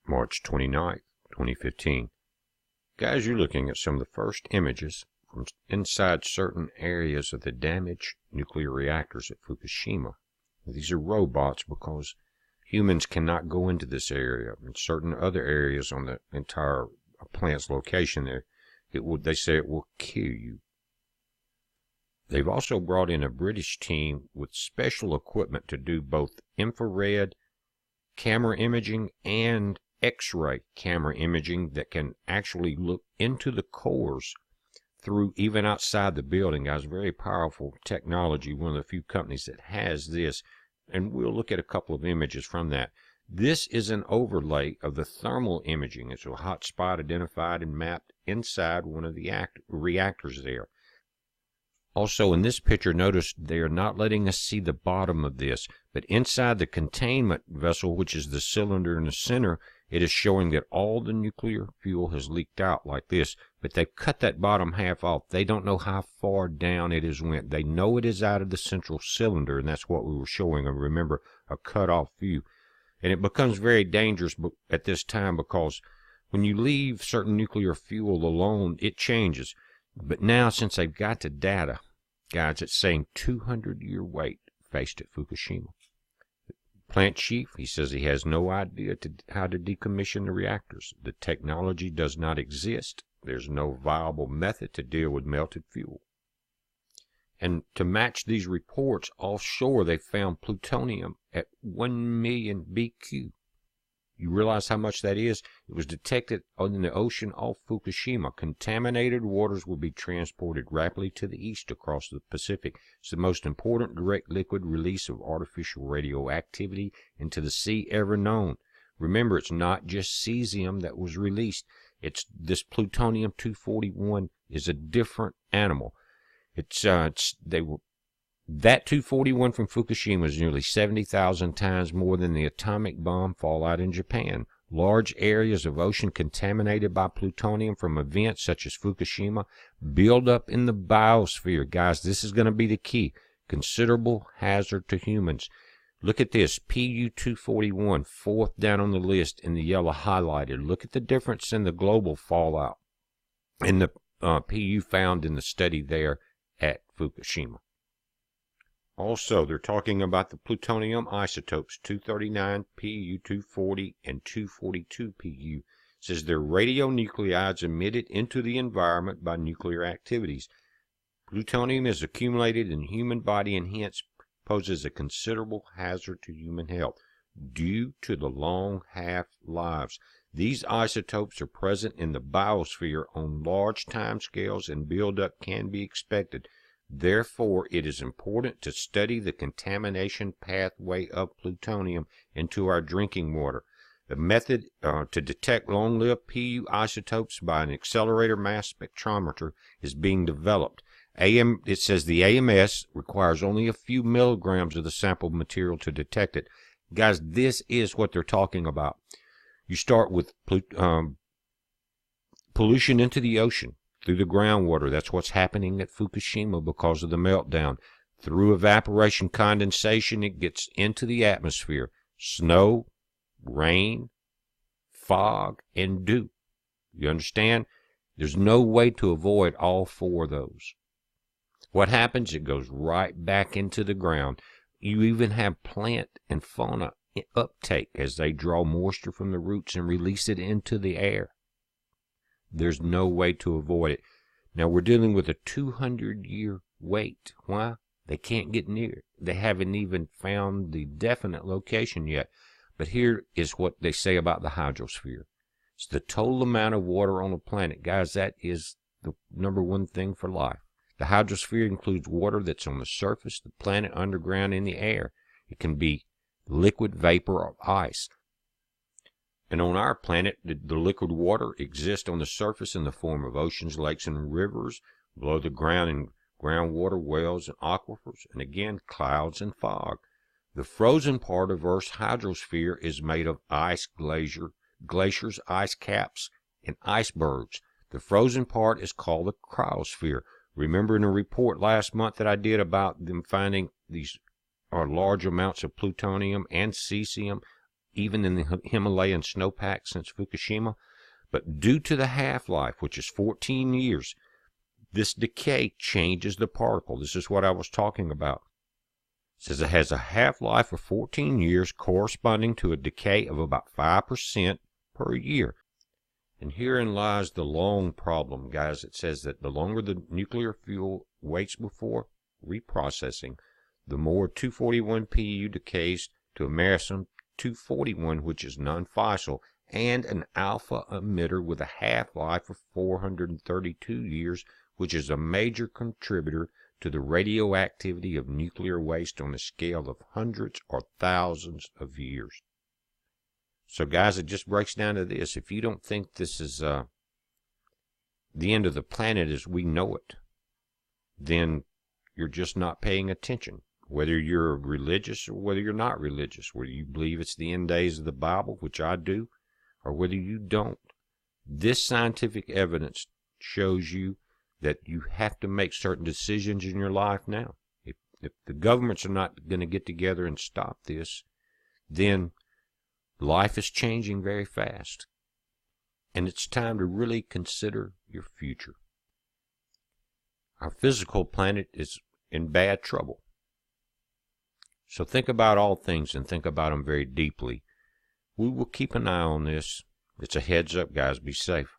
March 29th, 2015. Guys, you're looking at some of the first images from inside certain areas of the damaged nuclear reactors at Fukushima. These are robots because humans cannot go into this area and certain other areas on the entire plant's location there. They say it will kill you. They've also brought in a British team with special equipment to do both infrared camera imaging and X-ray camera imaging that can actually look into the cores through even outside the building. Guys, very powerful technology, one of the few companies that has this, and we'll look at a couple of images from that. This is an overlay of the thermal imaging. It's a hot spot identified and mapped inside one of the reactors there. Also in this picture, notice they are not letting us see the bottom of this, but inside the containment vessel, which is the cylinder in the center, it is showing that all the nuclear fuel has leaked out like this, but they've cut that bottom half off. They don't know how far down it has went. They know it is out of the central cylinder, and that's what we were showing them. Remember, a cut-off view. And it becomes very dangerous at this time because when you leave certain nuclear fuel alone, it changes. But now, since they've got the data, guys, it's saying 200-year wait faced at Fukushima. Plant chief, he says he has no idea how to decommission the reactors. The technology does not exist. There's no viable method to deal with melted fuel. And to match these reports, offshore they found plutonium at 1 million BQ. You realize how much that is? It was detected in the ocean off Fukushima. Contaminated waters will be transported rapidly to the east across the Pacific. It's the most important direct liquid release of artificial radioactivity into the sea ever known. Remember, it's not just cesium that was released. It's this plutonium-241 is a different animal. That 241 from Fukushima is nearly 70,000 times more than the atomic bomb fallout in Japan. Large areas of ocean contaminated by plutonium from events such as Fukushima build up in the biosphere. Guys, this is going to be the key. Considerable hazard to humans. Look at this, Pu-241, fourth down on the list in the yellow highlighted. Look at the difference in the global fallout and the Pu found in the study there at Fukushima. Also, they're talking about the plutonium isotopes 239 Pu, 240, and 242 Pu. It says they're radionuclides emitted into the environment by nuclear activities. Plutonium is accumulated in the human body and hence poses a considerable hazard to human health due to the long half-lives. These isotopes are present in the biosphere on large timescales and buildup can be expected. Therefore, it is important to study the contamination pathway of plutonium into our drinking water. The method to detect long-lived Pu isotopes by an accelerator mass spectrometer is being developed. It says the AMS requires only a few milligrams of the sample material to detect it. Guys, this is what they're talking about. You start with pollution into the ocean. Through the groundwater, that's what's happening at Fukushima because of the meltdown. Through evaporation condensation, it gets into the atmosphere. Snow, rain, fog, and dew. You understand? There's no way to avoid all four of those. What happens? It goes right back into the ground. You even have plant and fauna uptake as they draw moisture from the roots and release it into the air. There's no way to avoid it. Now, we're dealing with a 200-year wait. Why? They can't get near it. They haven't even found the definite location yet. But here is what they say about the hydrosphere. It's the total amount of water on the planet. Guys, that is the number one thing for life. The hydrosphere includes water that's on the surface, the planet, underground, in the air. It can be liquid, vapor, or ice. And on our planet, the liquid water exists on the surface in the form of oceans, lakes, and rivers, below the ground in groundwater, wells, and aquifers, and again, clouds and fog. The frozen part of Earth's hydrosphere is made of ice, glaciers, ice caps, and icebergs. The frozen part is called the cryosphere. Remember in a report last month that I did about them finding these large amounts of plutonium and cesium even in the Himalayan snowpack since Fukushima. But due to the half-life, which is 14 years, this decay changes the particle. This is what I was talking about. It says it has a half-life of 14 years, corresponding to a decay of about 5% per year. And herein lies the long problem, guys. It says that the longer the nuclear fuel waits before reprocessing, the more 241Pu decays to americium 241, which is non-fissile, and an alpha emitter with a half-life of 432 years, which is a major contributor to the radioactivity of nuclear waste on a scale of hundreds or thousands of years. So guys, it just breaks down to this. If you don't think this is the end of the planet as we know it, then you're just not paying attention. Whether you're religious or whether you're not religious, whether you believe it's the end days of the Bible, which I do, or whether you don't, this scientific evidence shows you that you have to make certain decisions in your life now. If the governments are not going to get together and stop this, then life is changing very fast. And it's time to really consider your future. Our physical planet is in bad trouble. So think about all things and think about them very deeply. We will keep an eye on this. It's a heads up, guys. Be safe.